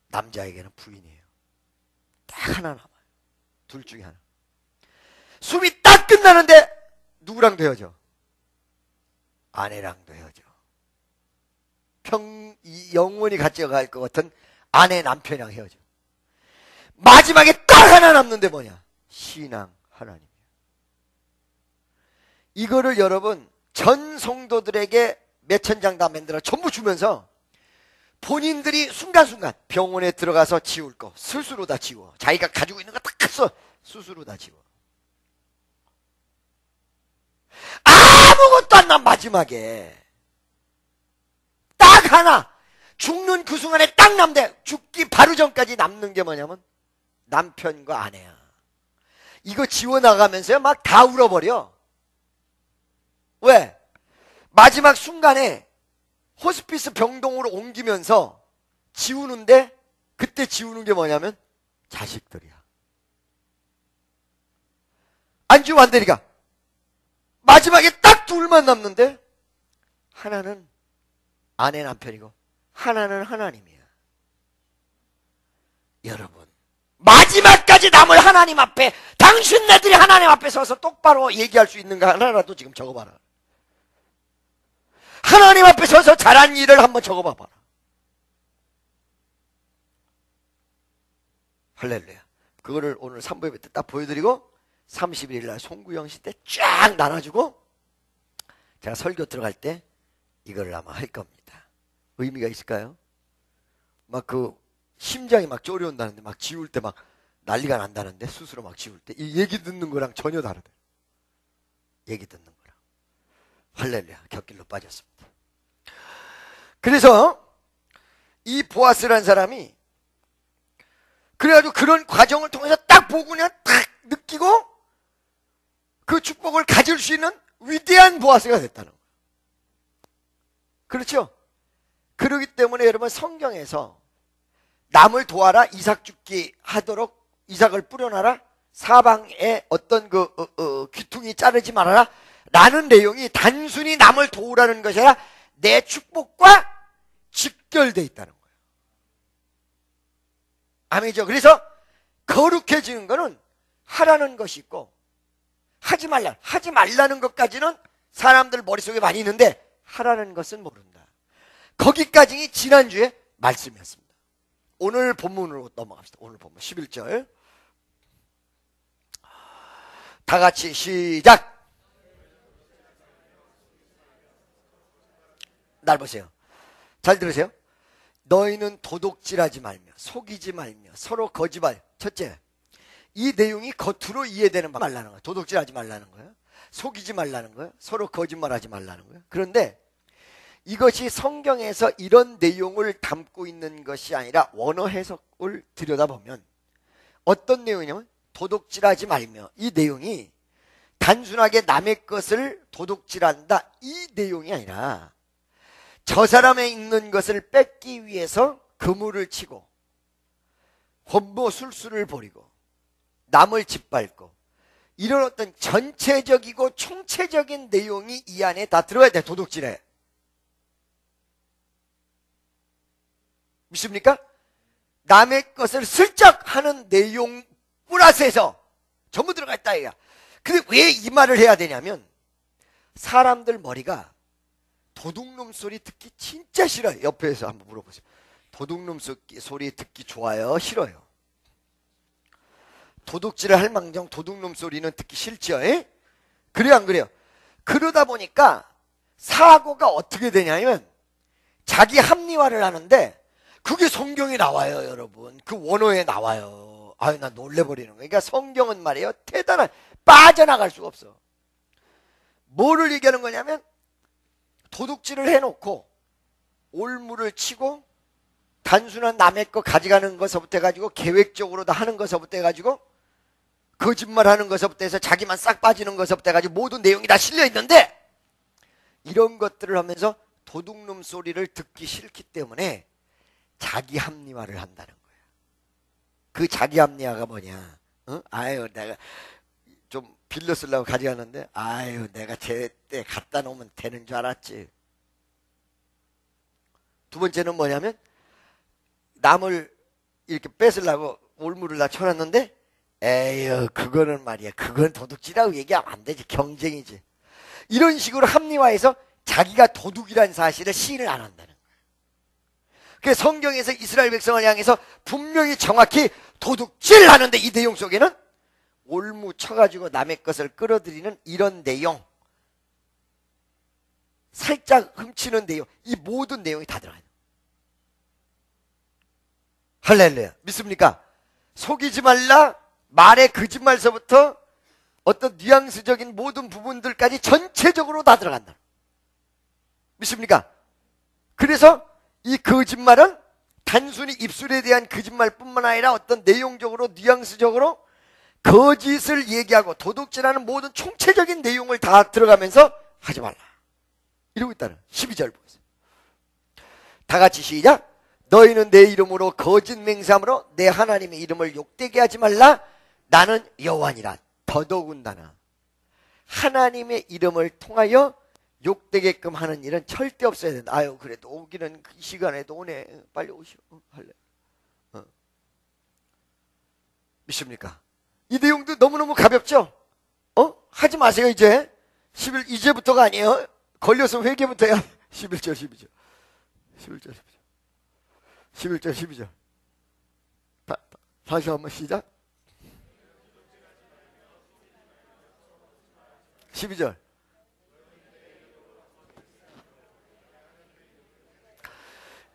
Speaker 1: 남자에게는 부인이에요. 딱 하나 남아요. 둘 중에 하나. 숨이 딱 끝나는데 누구랑도 헤어져? 아내랑도 헤어져. 영원히 같이 갈 것 같은 아내, 남편이랑 헤어져. 마지막에 딱 하나 남는데 뭐냐? 신앙, 하나님이에요. 이거를 여러분 전 성도들에게 몇천 장 다 만들어 전부 주면서 본인들이 순간순간 병원에 들어가서 지울 거 스스로 다 지워. 자기가 가지고 있는 거 다 써 스스로 다 지워. 아무것도 안 남. 마지막에 딱 하나 죽는 그 순간에 딱 남대. 죽기 바로 전까지 남는 게 뭐냐면 남편과 아내야. 이거 지워나가면서요 막 다 울어버려. 왜? 마지막 순간에 호스피스 병동으로 옮기면서 지우는데 그때 지우는 게 뭐냐면 자식들이야. 안 지우면 안 되니까 마지막에 딱 둘만 남는데 하나는 아내, 남편이고 하나는 하나님이야. 여러분 마지막까지 남을 하나님 앞에 당신네들이 하나님 앞에 서서 똑바로 얘기할 수 있는가 하나라도 지금 적어봐라. 하나님 앞에 서서 잘한 일을 한번 적어봐봐라. 할렐루야. 그거를 오늘 3부에 딱 보여드리고 31일 날 송구영 시 때 쫙 나눠주고 제가 설교 들어갈 때 이걸 아마 할 겁니다. 의미가 있을까요? 막 그 심장이 막 쪼려온다는데 막 지울 때 막 난리가 난다는데 스스로 막 지울 때 이 얘기 듣는 거랑 전혀 다르다. 얘기 듣는 거랑. 할렐루야. 곁길로 빠졌습니다. 그래서 이 보아스라는 사람이 그래가지고 그런 과정을 통해서 딱 보고 그냥 딱 느끼고 그 축복을 가질 수 있는 위대한 보아스가 됐다는 거예요. 그렇죠? 그렇기 때문에 여러분 성경에서 남을 도와라, 이삭 죽기 하도록 이삭을 뿌려놔라, 사방에 어떤 귀퉁이 자르지 말아라 라는 내용이 단순히 남을 도우라는 것이 아니라 내 축복과 직결되어 있다는 거예요. 아멘이죠. 그래서 거룩해지는 것은 하라는 것이 있고 하지 말라는 것까지는 사람들 머릿속에 많이 있는데 하라는 것은 모른다. 거기까지 지난주에 말씀이었습니다. 오늘 본문으로 넘어갑시다. 오늘 본문 11절 다 같이 시작. 날 보세요. 잘 들으세요. 너희는 도둑질하지 말며 속이지 말며 서로 거짓말. 첫째, 이 내용이 겉으로 이해되는 말라는 거예요. 도둑질하지 말라는 거예요. 속이지 말라는 거예요. 서로 거짓말하지 말라는 거예요. 그런데 이것이 성경에서 이런 내용을 담고 있는 것이 아니라 원어 해석을 들여다보면 어떤 내용이냐면 도둑질하지 말며, 이 내용이 단순하게 남의 것을 도둑질한다 이 내용이 아니라 저 사람에 있는 것을 뺏기 위해서 그물을 치고 혼모술수를 벌이고 남을 짓밟고 이런 어떤 전체적이고 총체적인 내용이 이 안에 다 들어가야 돼. 도둑질에. 믿습니까? 남의 것을 슬쩍 하는 내용 플러스해서 전부 들어가 있다 이거야. 근데 왜 이 말을 해야 되냐면 사람들 머리가 도둑놈 소리 듣기 진짜 싫어요. 옆에서 한번 물어보세요. 도둑놈 소리 듣기 좋아요? 싫어요? 도둑질을 할 망정 도둑놈 소리는 듣기 싫죠? 에? 그래요 안 그래요? 그러다 보니까 사고가 어떻게 되냐면 자기 합리화를 하는데 그게 성경에 나와요 여러분. 그 원어에 나와요. 아유 나 놀래버리는 거예요. 그러니까 성경은 말이에요 대단한, 빠져나갈 수가 없어. 뭐를 얘기하는 거냐면 도둑질을 해놓고 올무를 치고 단순한 남의 거 가져가는 것부터 해가지고 계획적으로 다 하는 것부터 해가지고 거짓말하는 것부터 해서 자기만 싹 빠지는 것부터 해가지고 모든 내용이 다 실려있는데 이런 것들을 하면서 도둑놈 소리를 듣기 싫기 때문에 자기 합리화를 한다는 거예요. 그 자기 합리화가 뭐냐? 아유 내가 좀 빌려 쓰려고 가져갔는데 아유 내가 제때 갖다 놓으면 되는 줄 알았지. 두 번째는 뭐냐면 남을 이렇게 뺏으려고 올무를 다 쳐놨는데 에휴 그거는 말이야 그건 도둑질이라고 얘기하면 안 되지, 경쟁이지. 이런 식으로 합리화해서 자기가 도둑이라는 사실을 시인을 안 한다는 거예요. 그래서 성경에서 이스라엘 백성을 향해서 분명히 정확히 도둑질 하는데 이 내용 속에는 올무 쳐가지고 남의 것을 끌어들이는 이런 내용, 살짝 훔치는 내용, 이 모든 내용이 다 들어가요. 할렐루야. 믿습니까? 속이지 말라, 말의 거짓말서부터 어떤 뉘앙스적인 모든 부분들까지 전체적으로 다 들어간다. 믿습니까? 그래서 이 거짓말은 단순히 입술에 대한 거짓말뿐만 아니라 어떤 내용적으로 뉘앙스적으로 거짓을 얘기하고 도둑질하는 모든 총체적인 내용을 다 들어가면서 하지 말라 이러고 있다는 12절 보세요. 다 같이 시작. 너희는 내 이름으로 거짓 맹세함으로 내 하나님의 이름을 욕되게 하지 말라. 나는 여호와니라. 더더군다나 하나님의 이름을 통하여 욕되게끔 하는 일은 절대 없어야 된다. 아유 그래도 오기는 이 시간에도 오네. 빨리 오시오. 할래. 믿습니까? 이 내용도 너무너무 가볍죠? 하지 마세요 이제. 11 이제부터가 아니에요. 걸려서 회개부터야. 11절 12절 11절 12절 11절 12절 다시 한번 시작. 12절.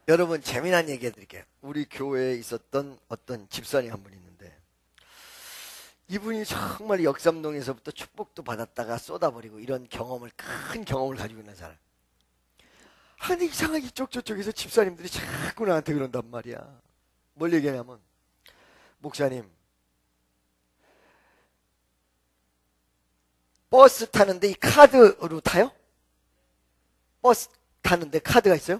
Speaker 1: 여러분 재미난 얘기 해드릴게요. 우리 교회에 있었던 어떤 집사님 한 분 있는데 이분이 정말 역삼동에서부터 축복도 받았다가 쏟아버리고 이런 경험을, 큰 경험을 가지고 있는 사람. 아니 이상하게 저쪽에서 집사님들이 자꾸 나한테 그런단 말이야. 뭘 얘기하냐면, 목사님 버스 타는데 이 카드로 타요? 버스 타는데 카드가 있어요?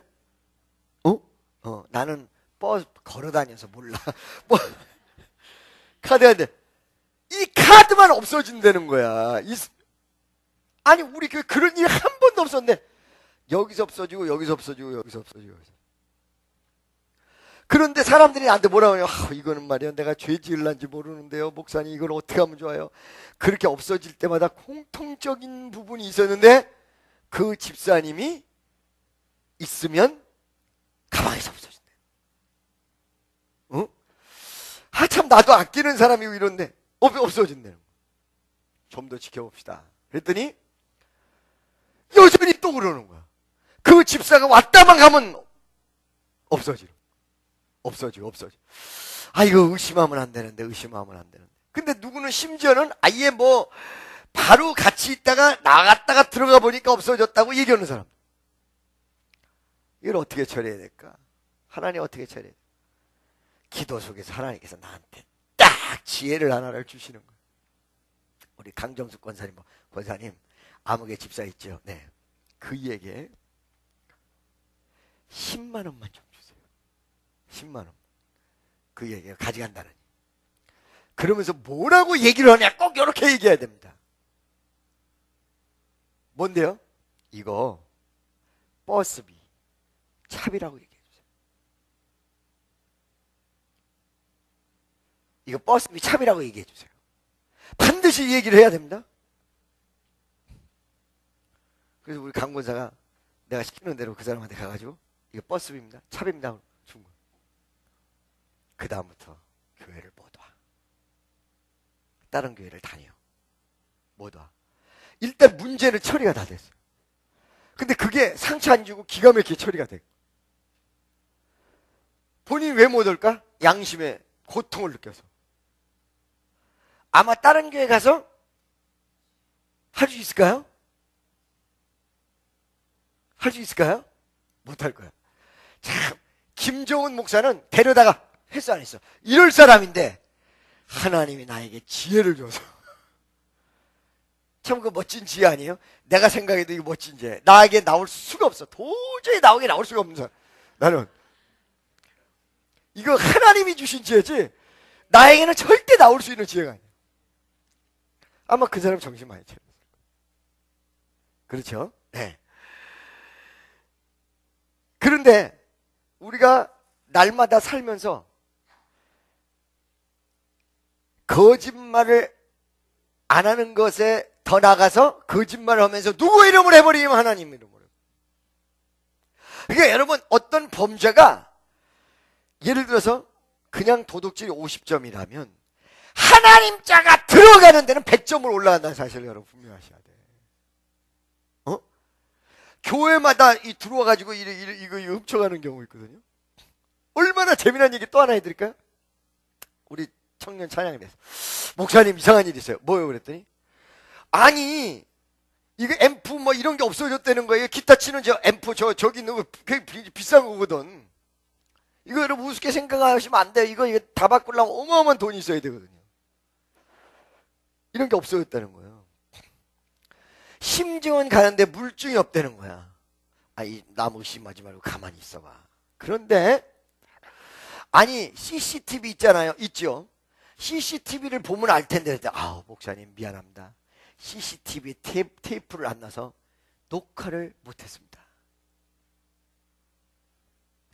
Speaker 1: 나는 버스 걸어다녀서 몰라. 뭐 카드가 있는데 이 카드만 없어진다는 거야. 아니 우리 교회 그런 일 한 번도 없었는데 여기서 없어지고 여기서 없어지고 여기서 없어지고 여기서. 그런데 사람들이 나한테 뭐라고 하냐면, 이거는 말이야 내가 죄 지을란지 모르는데요 목사님 이걸 어떻게 하면 좋아요? 그렇게 없어질 때마다 공통적인 부분이 있었는데 그 집사님이 있으면 가방에서 없어진대. 참 나도 아끼는 사람이고 이런데 없어진대요. 좀 더 지켜봅시다. 그랬더니 여전히 또 그러는 거야. 그 집사가 왔다만 가면 없어지고. 이거 의심하면 안 되는데. 근데 누구는 심지어는 아예 뭐 바로 같이 있다가 나갔다가 들어가 보니까 없어졌다고 얘기하는 사람. 이걸 어떻게 처리해야 될까? 하나님 어떻게 처리해야 될까? 기도 속에서 하나님께서 나한테 딱 지혜를 하나를 주시는 거예요. 우리 강정숙 권사님 암흑의 집사 있죠? 네. 그에게 10만 원만 좀 주세요. 10만 원. 그에게 가져간다느니. 그러면서 뭐라고 얘기를 하냐? 꼭 이렇게 얘기해야 됩니다. 뭔데요? 이거 버스비, 차비라고 얘기해 주세요. 이거 버스비, 차비라고 얘기해 주세요. 반드시 얘기를 해야 됩니다. 그래서 우리 강권사가 내가 시키는 대로 그 사람한테 가가지고 이거 버스비입니다, 차비입니다 준 거예요. 그 다음부터 교회를 못 와. 다른 교회를 다녀. 못 와. 일단 문제는 처리가 다 됐어. 근데 그게 상처 안 주고 기가 막히게 처리가 돼. 본인이 왜 못 올까? 양심의 고통을 느껴서. 아마 다른 교회 가서 할 수 있을까요? 할 수 있을까요? 못할 거야. 참, 김종훈 목사는 데려다가 했어 안 했어? 이럴 사람인데 하나님이 나에게 지혜를 줘서 참 그 멋진 지혜 아니에요? 내가 생각해도 이거 멋진 지혜. 나에게 나올 수가 없어. 도저히 나올 수가 없는 사람. 나는 이거 하나님이 주신 지혜지 나에게는 절대 나올 수 있는 지혜가 아니야. 아마 그 사람 정신 많이 차렸을 거예요. 그렇죠? 네. 그런데 우리가 날마다 살면서 거짓말을 안 하는 것에 더 나가서 거짓말을 하면서 누구 이름을 해버리면 하나님 이름으로. 그러니까 여러분 어떤 범죄가 예를 들어서 그냥 도덕질이 50점이라면 하나님 자가 들어가는 데는 100점을 올라간다는 사실을 여러분 분명하셔야 돼. 교회마다 들어와가지고 이거 훔쳐가는 경우 있거든요. 얼마나 재미난 얘기 또 하나 해드릴까요? 우리 청년 찬양에 대해서. 목사님 이상한 일이 있어요. 뭐예요? 그랬더니 아니 이거 앰프 뭐 이런 게 없어졌다는 거예요. 기타 치는 저 앰프 저기 있는 거 굉장히 비싼 거거든. 이거 여러분 우습게 생각하시면 안 돼요. 이거 다 바꾸려면 어마어마한 돈이 있어야 되거든요. 이런 게 없어졌다는 거예요. 심증은 가는데 물증이 없다는 거야. 이 나무 의심하지 말고 가만히 있어봐. 그런데 아니 CCTV 있잖아요. 있죠. CCTV를 보면 알 텐데 목사님 미안합니다. CCTV 테이프를 안 놔서 녹화를 못했습니다.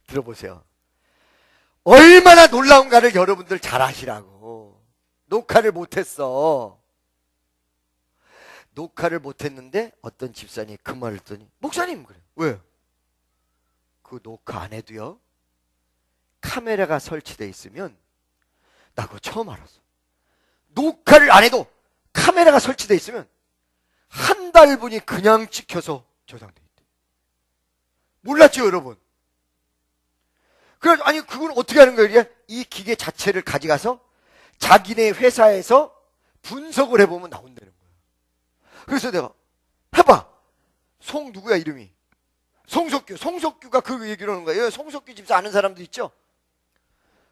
Speaker 1: 들어보세요. 얼마나 놀라운가를 여러분들 잘 아시라고. 녹화를 못했어. 녹화를 못했는데 어떤 집사님이 그 말을 했더니 목사님 그래. 왜? 그 녹화 안 해도요 카메라가 설치되어 있으면 나 그거 처음 알았어. 녹화를 안 해도 카메라가 설치되어 있으면 한 달분이 그냥 찍혀서 저장돼 있대. 몰랐죠, 여러분? 그래서 아니 그건 어떻게 하는 거예요? 이 기계 자체를 가져가서 자기네 회사에서 분석을 해보면 나온다는 거예요. 그래서 내가 해봐. 송 누구야 이름이? 송석규. 송석규가 그 얘기를 하는 거예요. 송석규 집사 아는 사람도 있죠?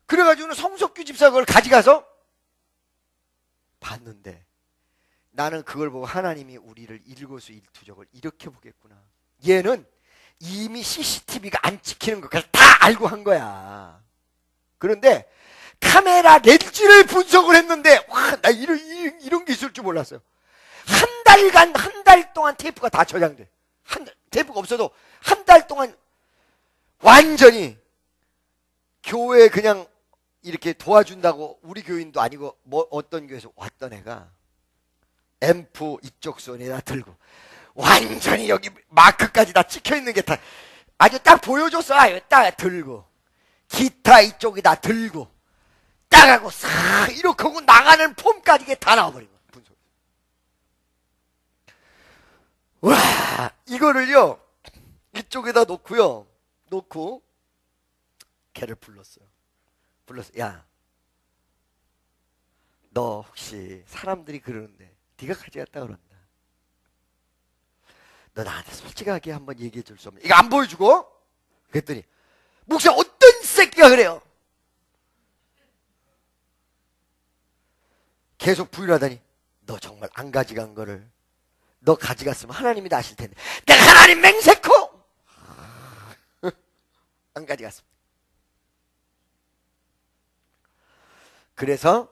Speaker 1: 그래가지고는 송석규 집사가 그걸 가져가서 봤는데 나는 그걸 보고 하나님이 우리를 일거수일투족을 이렇게 보겠구나. 얘는 이미 CCTV가 안 찍히는 거 그래서 다 알고 한 거야. 그런데 카메라 렌즈를 분석을 했는데 와, 나 이런 게 있을 줄 몰랐어요. 한 달 동안 테이프가 다 저장돼. 테이프가 없어도 한 달 동안 완전히 교회에 그냥 이렇게 도와준다고 우리 교인도 아니고 뭐 어떤 교회에서 왔던 애가 앰프 이쪽 손에다 들고 완전히 여기 마크까지 다 찍혀있는 게 다 아주 딱 보여줬어. 아유, 딱 들고 기타 이쪽에다 들고 딱 하고 싹 이렇게 하고 나가는 폼까지 이게 다 나와버린 거야. 분석. 와, 이거를요 이쪽에다 놓고 걔를 불렀어요. 야, 너 혹시 사람들이 그러는데 네가 가져갔다 그런다. 너 나한테 솔직하게 한번 얘기해 줄 수 없냐? 이거 안 보여주고? 그랬더니 목사 어떤 새끼가 그래요? 계속 부인하더니 너 정말 안 가져간 거를 너 가져갔으면 하나님이 다 아실 텐데 내가 하나님 맹세코 안 가져갔습니다. 그래서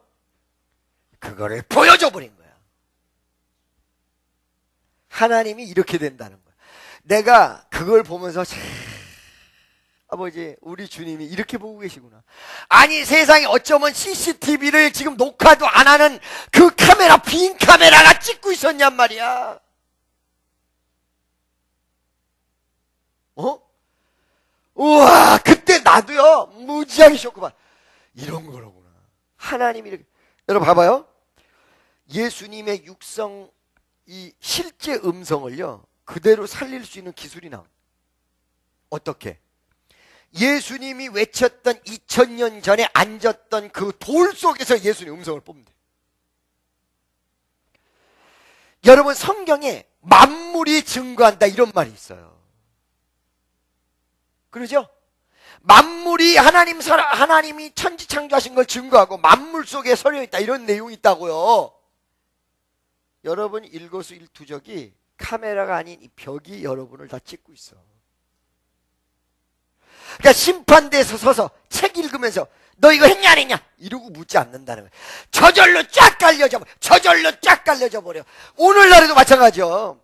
Speaker 1: 그거를 보여줘 버린 거야. 하나님이 이렇게 된다는 거야. 내가 그걸 보면서 아버지 우리 주님이 이렇게 보고 계시구나. 아니 세상에 어쩌면 CCTV를 지금 녹화도 안 하는 그 카메라 빈 카메라가 찍고 있었냔 말이야. 우와 그때 나도요 무지하게 쇼크받. 이런 거로구나. 하나님이 이렇게. 여러분 봐봐요. 예수님의 육성 이 실제 음성을요 그대로 살릴 수 있는 기술이 나옵니다. 어떻게? 예수님이 외쳤던 2000년 전에 앉았던 그 돌 속에서 예수님 음성을 뽑는다. 여러분 성경에 만물이 증거한다 이런 말이 있어요. 그러죠? 만물이 하나님이 천지 창조하신 걸 증거하고 만물 속에 서려 있다 이런 내용이 있다고요. 여러분 일거수일투족이 카메라가 아닌 이 벽이 여러분을 다 찍고 있어. 그러니까 심판대에서 서서 책 읽으면서 너 이거 했냐 안 했냐 이러고 묻지 않는다는 거예요. 저절로 쫙 깔려져 버려. 오늘날에도 마찬가지요.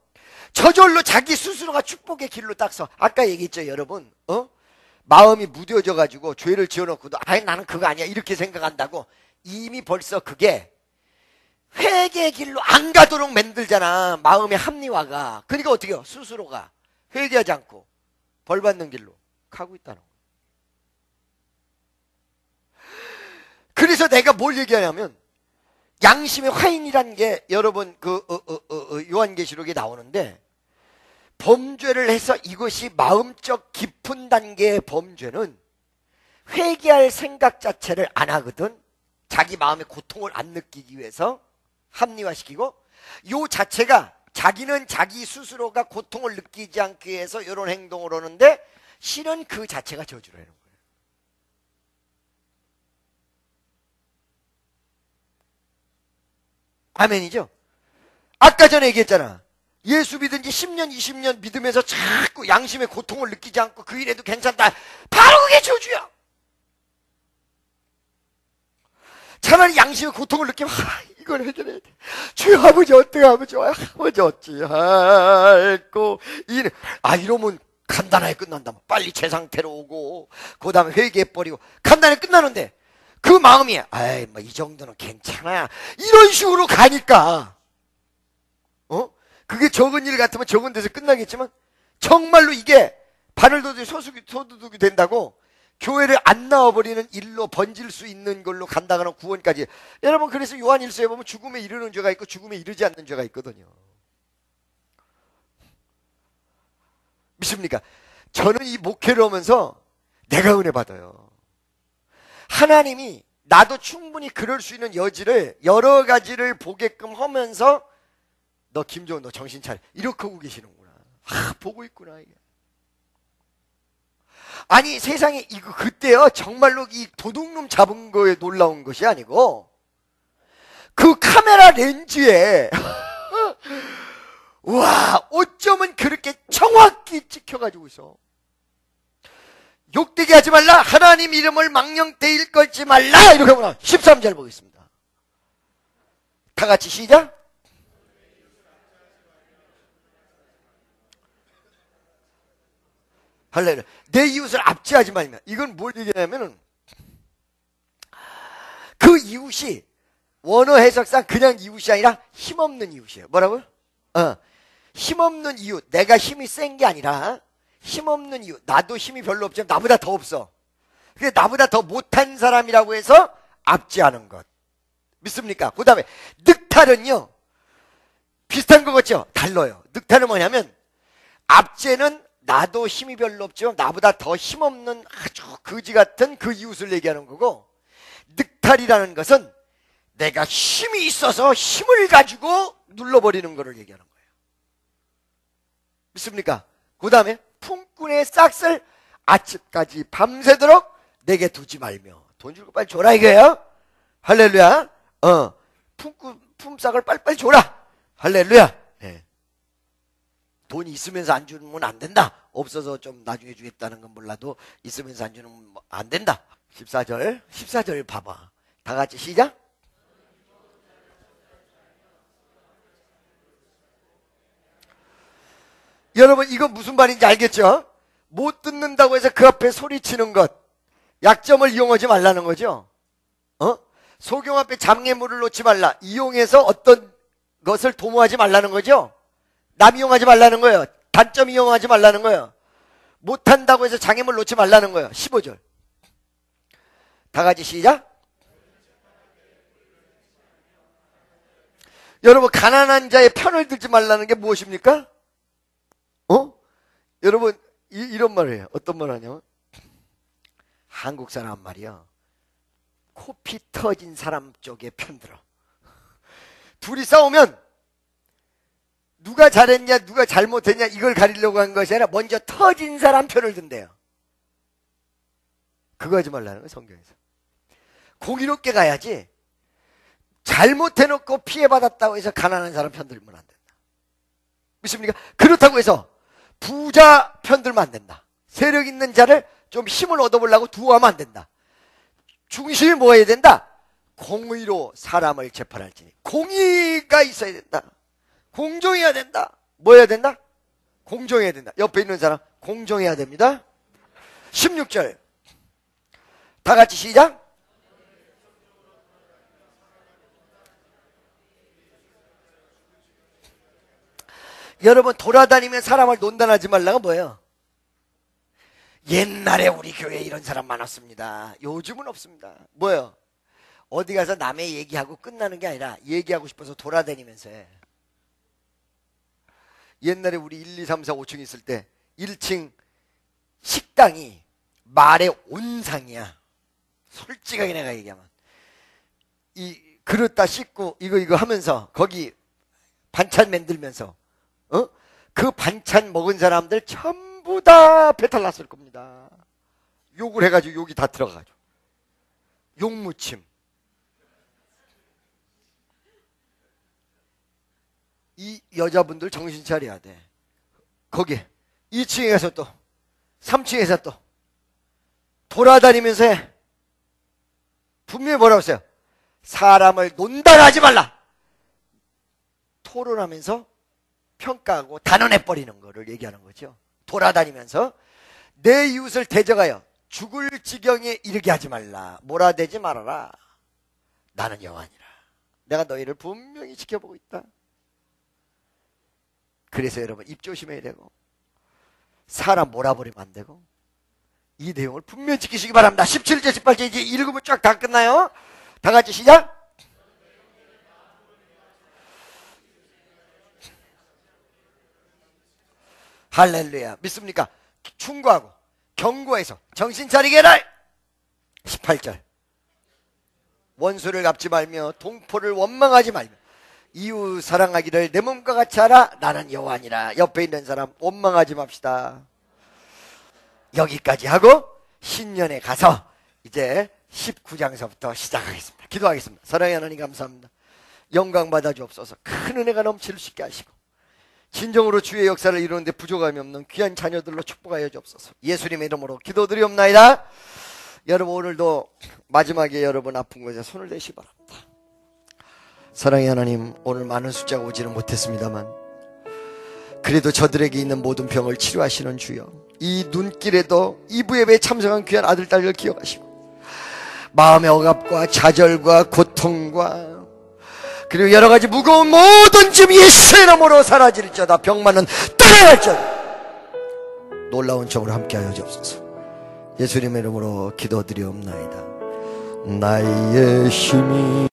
Speaker 1: 저절로 자기 스스로가 축복의 길로 딱 서. 아까 얘기했죠 여러분. 마음이 무뎌져 가지고 죄를 지어놓고도 아니 나는 그거 아니야 이렇게 생각한다고 이미 벌써 그게 회개의 길로 안 가도록 만들잖아. 마음의 합리화가. 그러니까 어떻게 해요? 스스로가 회개하지 않고 벌 받는 길로 가고 있다는 거예요. 그래서 내가 뭘 얘기하냐면 양심의 화인이라는 게 여러분 요한계시록에 나오는데 범죄를 해서 이것이 마음적 깊은 단계의 범죄는 회개할 생각 자체를 안 하거든. 자기 마음의 고통을 안 느끼기 위해서 합리화시키고 요 자체가 자기는 자기 스스로가 고통을 느끼지 않기 위해서 이런 행동을 하는데 실은 그 자체가 저주라는 거예요. 아멘이죠? 아까 전에 얘기했잖아. 예수 믿은 지 10년, 20년 믿으면서 자꾸 양심의 고통을 느끼지 않고 그 일에도 괜찮다. 바로 그게 저주야. 차라리 양심의 고통을 느끼면 이걸 해결해야 돼. 주여 아버지 어떻게 아버지 어찌할꼬 이러면 간단하게 끝난다. 빨리 제 상태로 오고 그 다음에 회개해버리고 간단하게 끝나는데 그 마음이 아이 뭐 이 정도는 괜찮아 이런 식으로 가니까 그게 적은 일 같으면 적은 데서 끝나겠지만 정말로 이게 바늘 도둑이 소두둑이 된다고 교회를 안 나와버리는 일로 번질 수 있는 걸로 간다가는 구원까지. 여러분 그래서 요한 1서에 보면 죽음에 이르는 죄가 있고 죽음에 이르지 않는 죄가 있거든요. 믿습니까? 저는 이 목회를 하면서 내가 은혜 받아요. 하나님이 나도 충분히 그럴 수 있는 여지를 여러 가지를 보게끔 하면서 너 김종훈 너 정신 차려 이렇게 하고 계시는구나. 보고 있구나 이게. 아니 세상에 이거 그때요 정말로 이 도둑놈 잡은 거에 놀라운 것이 아니고 그 카메라 렌즈에 와 어쩌면 그렇게 정확히 찍혀가지고 있어. 욕되게 하지 말라. 하나님 이름을 망령되이 걸지 말라. 이렇게 하면 13절 보겠습니다. 다 같이 시작. 할렐루야. 내 이웃을 압제하지 말면 이건 뭘 얘기하냐면은 그 이웃이 원어 해석상 그냥 이웃이 아니라 힘없는 이웃이에요. 뭐라고요? 힘없는 이웃. 내가 힘이 센 게 아니라 힘없는 이유. 나도 힘이 별로 없지만 나보다 더 없어. 그래 나보다 더 못한 사람이라고 해서 압제하는 것. 믿습니까? 그 다음에 늑탈은요. 비슷한 거 같죠? 달라요. 늑탈은 뭐냐면 압제는 나도 힘이 별로 없지만 나보다 더 힘없는 아주 거지 같은 그 이웃을 얘기하는 거고 늑탈이라는 것은 내가 힘이 있어서 힘을 가지고 눌러버리는 거를 얘기하는 거예요. 믿습니까? 그 다음에 품꾼의 싹을 아침까지 밤새도록 내게 두지 말며 돈 주고 빨리 줘라 이거예요. 할렐루야. 품삯을 빨리빨리 줘라. 할렐루야. 네. 돈이 있으면서 안 주면 안 된다. 없어서 좀 나중에 주겠다는 건 몰라도 있으면서 안 주면 안 된다. 14절 봐봐. 다 같이 시작. 여러분 이거 무슨 말인지 알겠죠? 못 듣는다고 해서 그 앞에 소리치는 것 약점을 이용하지 말라는 거죠. 소경 앞에 장애물을 놓지 말라. 이용해서 어떤 것을 도모하지 말라는 거죠. 남 이용하지 말라는 거예요. 단점 이용하지 말라는 거예요. 못한다고 해서 장애물 놓지 말라는 거예요. 15절 다 같이 시작. 여러분 가난한 자의 편을 들지 말라는 게 무엇입니까? 여러분 이런 말을 해요. 어떤 말 하냐면 한국 사람 말이야. 코피 터진 사람 쪽에 편들어. 둘이 싸우면 누가 잘했냐 누가 잘못했냐 이걸 가리려고 한 것이 아니라 먼저 터진 사람 편을 든대요. 그거 하지 말라는 거예요. 성경에서. 공의롭게 가야지 잘못해놓고 피해받았다고 해서 가난한 사람 편들면 안 된다. 믿습니까? 그렇다고 해서 부자 편들면 안 된다. 세력 있는 자를 좀 힘을 얻어보려고 두어하면 안 된다. 중심이 뭐 해야 된다? 공의로 사람을 재판할지니 공의가 있어야 된다. 공정해야 된다. 뭐 해야 된다? 공정해야 된다. 옆에 있는 사람 공정해야 됩니다. 16절 다 같이 시작. 여러분 돌아다니면 사람을 논단하지 말라가 뭐예요? 옛날에 우리 교회에 이런 사람 많았습니다. 요즘은 없습니다. 뭐예요? 어디 가서 남의 얘기하고 끝나는 게 아니라 얘기하고 싶어서 돌아다니면서 해. 옛날에 우리 1, 2, 3, 4, 5층 있을 때 1층 식당이 말의 온상이야. 솔직하게 내가 얘기하면 이 그릇 다 씻고 이거 하면서 거기 반찬 만들면서 그 반찬 먹은 사람들 전부 다 배탈 났을 겁니다. 욕을 해가지고 욕이 다 들어가가지고 욕무침. 이 여자분들 정신 차려야 돼. 거기 2층에 가서 또 3층에서 또 돌아다니면서 해. 분명히 뭐라고 했어요? 사람을 논단하지 말라. 토론하면서 평가하고 단언해버리는 거를 얘기하는 거죠. 돌아다니면서 내 이웃을 대적하여 죽을 지경에 이르게 하지 말라. 몰아대지 말아라. 나는 여호와니라. 내가 너희를 분명히 지켜보고 있다. 그래서 여러분 입 조심해야 되고 사람 몰아버리면 안 되고 이 내용을 분명히 지키시기 바랍니다. 17절 18절 이제 읽으면 쫙 다 끝나요. 다 같이 시작. 할렐루야. 믿습니까? 충고하고 경고해서 정신 차리게 해라. 18절. 원수를 갚지 말며 동포를 원망하지 말며 이웃 사랑하기를 내 몸과 같이 하라. 나는 여호와니라. 옆에 있는 사람 원망하지 맙시다. 여기까지 하고 신년에 가서 이제 19장서부터 시작하겠습니다. 기도하겠습니다. 사랑의 하나님 감사합니다. 영광 받아 주옵소서. 큰 은혜가 넘칠 수 있게 하시고 진정으로 주의 역사를 이루는데 부족함이 없는 귀한 자녀들로 축복하여 주옵소서. 예수님의 이름으로 기도드리옵나이다. 여러분 오늘도 마지막에 여러분 아픈 곳에 손을 대시기 바랍니다. 사랑의 하나님, 오늘 많은 숫자가 오지는 못했습니다만 그래도 저들에게 있는 모든 병을 치료하시는 주여, 이 눈길에도 이부예배에 참석한 귀한 아들 딸을 기억하시고 마음의 억압과 좌절과 고통과 그리고 여러가지 무거운 모든 짐 예수의 이름으로 사라질지어다. 병만은 떠나갈지어다. 놀라운 정으로 함께하여 주옵소서. 예수님의 이름으로 기도드리옵나이다. 나의 힘이